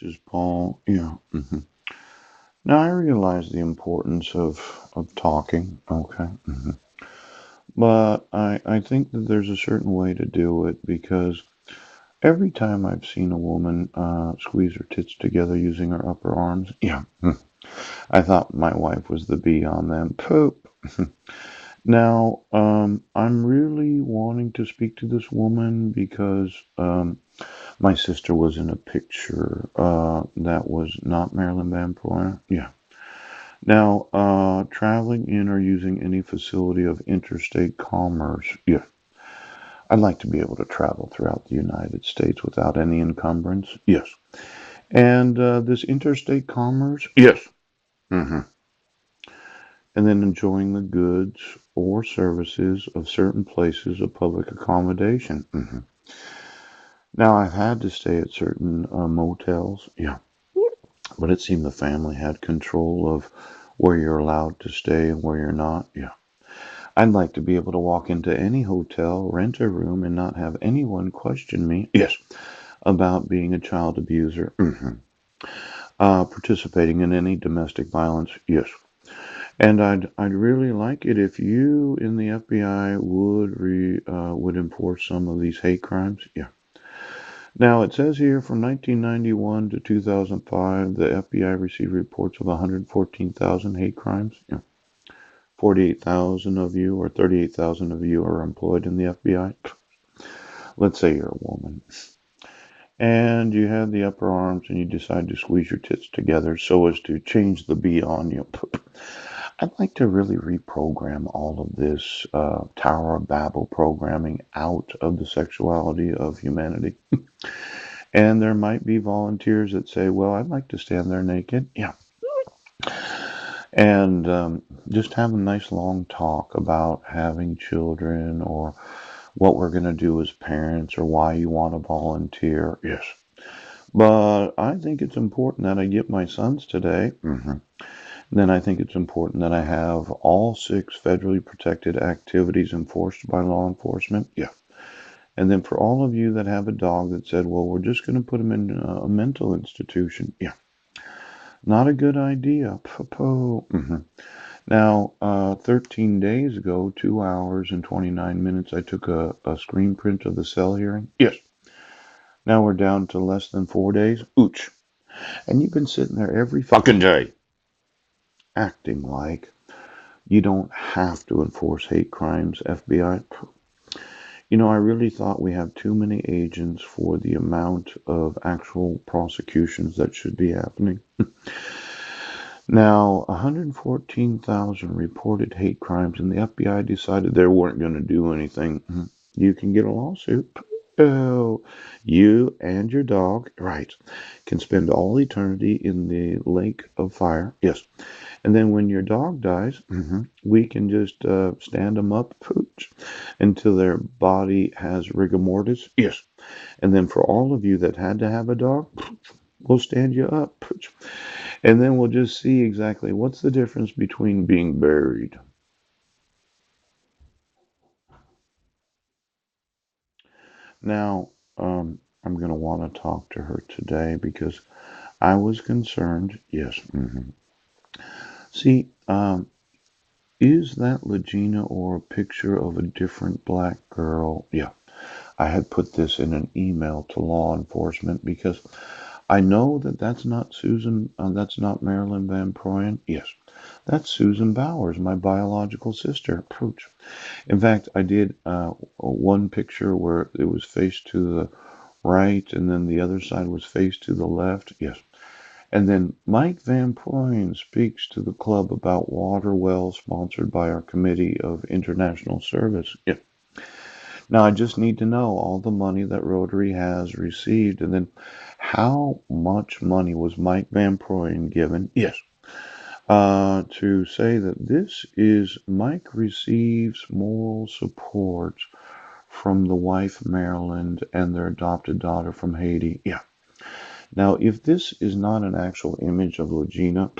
Is Paul. Yeah. Now I realize the importance of talking. Okay. But I think that there's a certain way to do it because every time I've seen a woman squeeze her tits together using her upper arms, yeah, I thought my wife was the bee on them. Poop. Now, I'm really wanting to speak to this woman because my sister was in a picture that was not Marilyn Van Poyer. Yeah. Now, traveling in or using any facility of interstate commerce. Yeah. I'd like to be able to travel throughout the United States without any encumbrance. Yes. And this interstate commerce. Yes. hmm And then enjoying the goods or services of certain places of public accommodation. Now, I've had to stay at certain motels. Yeah. But it seemed the family had control of where you're allowed to stay and where you're not. Yeah. I'd like to be able to walk into any hotel, rent a room, and not have anyone question me. Yes. About being a child abuser. Participating in any domestic violence. Yes. And I'd really like it if you in the FBI would enforce some of these hate crimes. Yeah. Now it says here from 1991 to 2005, the FBI received reports of 114,000 hate crimes. Yeah. 48,000 of you or 38,000 of you are employed in the FBI. Let's say you're a woman and you have the upper arms and you decide to squeeze your tits together so as to change the B on you. I'd like to really reprogram all of this Tower of Babel programming out of the sexuality of humanity. And there might be volunteers that say, well, I'd like to stand there naked. Yeah. And just have a nice long talk about having children or what we're going to do as parents or why you want to volunteer. Yes. But I think it's important that I get my sons today. Then I think it's important that I have all 6 federally protected activities enforced by law enforcement. Yeah. And then for all of you that have a dog that said, well, we're just going to put him in a mental institution. Yeah. Not a good idea. Now, 13 days ago, 2 hours and 29 minutes, I took a screen print of the cell hearing. Yes. Now we're down to less than 4 days. Ooch. And you've been sitting there every fucking day acting like you don't have to enforce hate crimes, FBI. You know, I really thought we have too many agents for the amount of actual prosecutions that should be happening. Now, 114,000 reported hate crimes, and the FBI decided they weren't going to do anything. You can get a lawsuit. Oh, you and your dog, right, can spend all eternity in the lake of fire. Yes. And then when your dog dies, we can just stand them up, pooch, until their body has rigor mortis. Yes. And then for all of you that had to have a dog, we'll stand you up, pooch. And then we'll just see exactly what's the difference between being buried. Now, I'm going to want to talk to her today because I was concerned. Yes. See, is that Legina or a picture of a different black girl? Yeah. I had put this in an email to law enforcement because I know that that's not Susan, that's not Marilyn Van Proyen. Yes, that's Susan Bowers, my biological sister. Pooch. In fact, I did one picture where it was faced to the right and then the other side was faced to the left. Yes. And then Mike Van Proyen speaks to the club about water wells sponsored by our Committee of International Service. Yeah. Now I just need to know all the money that Rotary has received and then how much money was Mike Van Proyen given? Yes. To say that this is Mike receives moral support from the wife Maryland and their adopted daughter from Haiti. Yeah. Now, if this is not an actual image of Legina,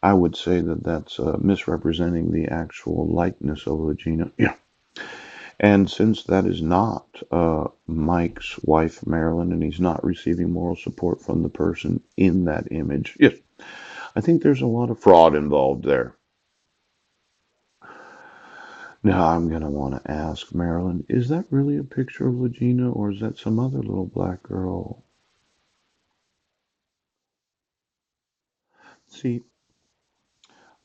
I would say that that's misrepresenting the actual likeness of Legina. Yeah. And since that is not Mike's wife, Marilyn, and he's not receiving moral support from the person in that image, yes, I think there's a lot of fraud involved there. Now, I'm going to want to ask Marilyn, is that really a picture of Legina, or is that some other little black girl? See,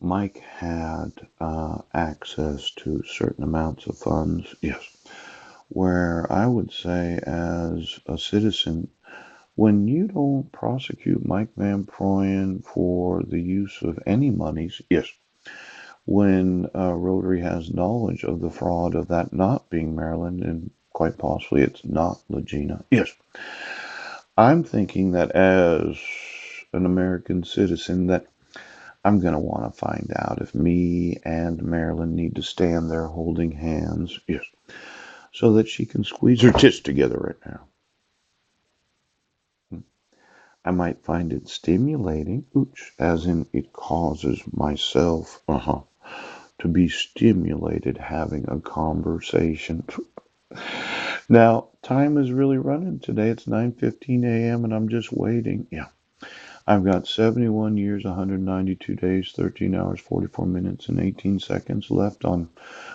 Mike had access to certain amounts of funds, yes, where I would say, as a citizen, when you don't prosecute Mike Van Proyen for the use of any monies, yes, when Rotary has knowledge of the fraud of that not being Maryland and quite possibly it's not Legina, yes, I'm thinking that as an American citizen that I'm going to want to find out if me and Marilyn need to stand there holding hands, yes, so that she can squeeze her tits together right now. I might find it stimulating, ooch, as in it causes myself, to be stimulated having a conversation. Now, time is really running today. It's 9:15 a.m. and I'm just waiting. Yeah. I've got 71 years, 192 days, 13 hours, 44 minutes, and 18 seconds left on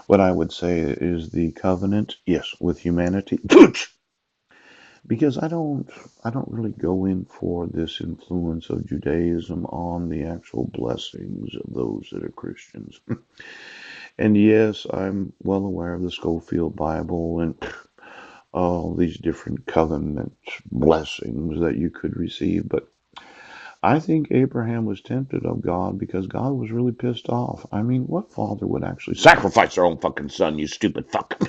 what I would say is the covenant, yes, with humanity. Because I don't really go in for this influence of Judaism on the actual blessings of those that are Christians. And yes, I'm well aware of the Schofield Bible and all these different covenant blessings that you could receive, but I think Abraham was tempted of God because God was really pissed off. I mean, what father would actually sacrifice their own fucking son, you stupid fuck?